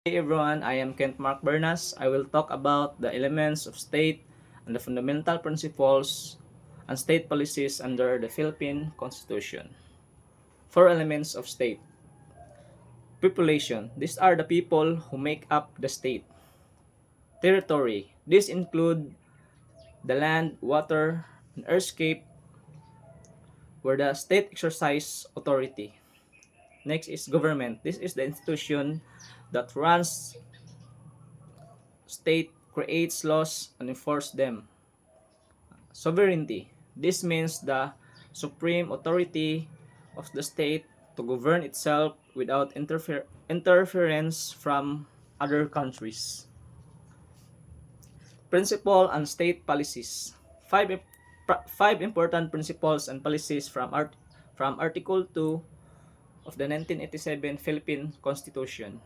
Hey everyone, I am Kent Mark Bernas. I will talk about the elements of state and the fundamental principles and state policies under the Philippine Constitution. Four elements of state. Population. These are the people who make up the state. Territory. These include the land, water, and airscape where the state exercise authority. Next is government. This is the institution that runs state, creates laws, and enforce them. Sovereignty. This means the supreme authority of the state to govern itself without interference from other countries. Principle and state policies. Five important principles and policies from Article 2 of the 1987 Philippine Constitution.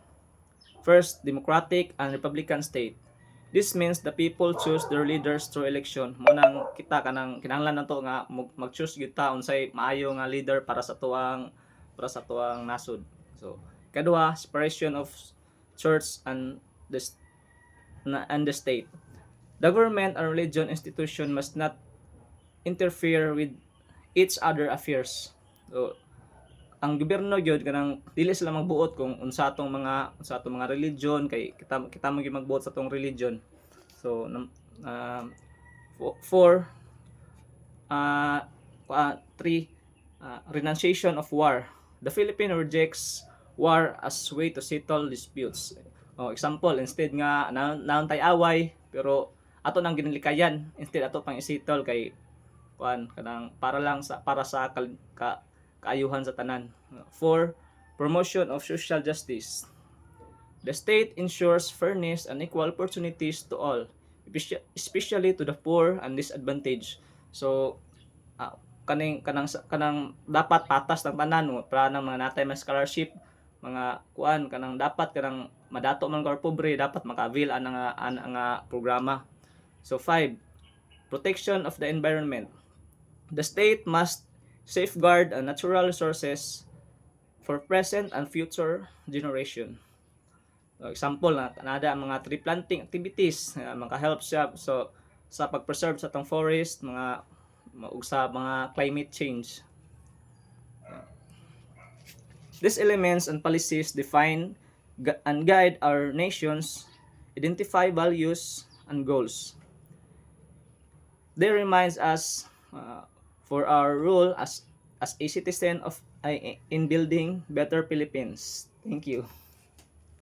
First, democratic and republican state. This means the people choose their leaders through election. Munang kita kanang kinahanglan nato nga mag-choose gyud ta unsay maayo nga leader para sa tuang nasod. So, kadua, separation of church and the state. The government and religion institution must not interfere with each other affairs. So, ang gobyerno gyud kanang dili sila magbuot kung unsa atong mga religion kay kita mo gyud magbuot sa atong religion. So for three, renunciation of war. The Philippines rejects war as way to settle disputes. Example, instead nga naon tay away pero ato nang ginilikayan, instead ato pang isettle kay kanang para sa kaayuhan sa tanan. For promotion of social justice. The state ensures fairness and equal opportunities to all, especially to the poor and disadvantaged. So, kanang dapat patas ng tanan para ng mga natay mas scholarship, mga kanang dapat kanang madato man ka pobre dapat maka-avail ang programa. So 5, protection of the environment. The state must safeguard natural resources for present and future generation. Example na nada ang mga tree planting activities, maka-help siya sa pag-preserve sa tong forest, ug sa mga climate change. These elements and policies define and guide our nations, identify values and goals. They reminds us for our role as a citizen in building better Philippines. Thank you.